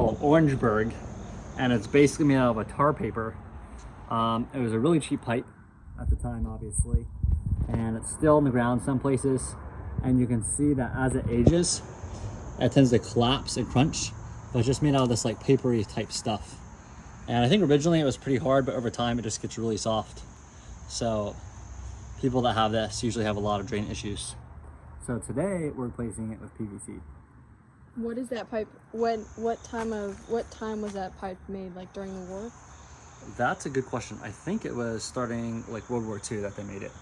called Orangeburg, and it's basically made out of a tar paper. It was a really cheap pipe at the time, obviously, and it's still in the ground some places, and you can see that as it ages, it tends to collapse and crunch, but it's just made out of this like papery type stuff. And I think originally it was pretty hard, but over time it just gets really soft. So people that have this usually have a lot of drain issues. So today we're replacing it with PVC. What is that pipe? What time was that pipe made? Like during the war? That's a good question. I think it was starting like World War II that they made it.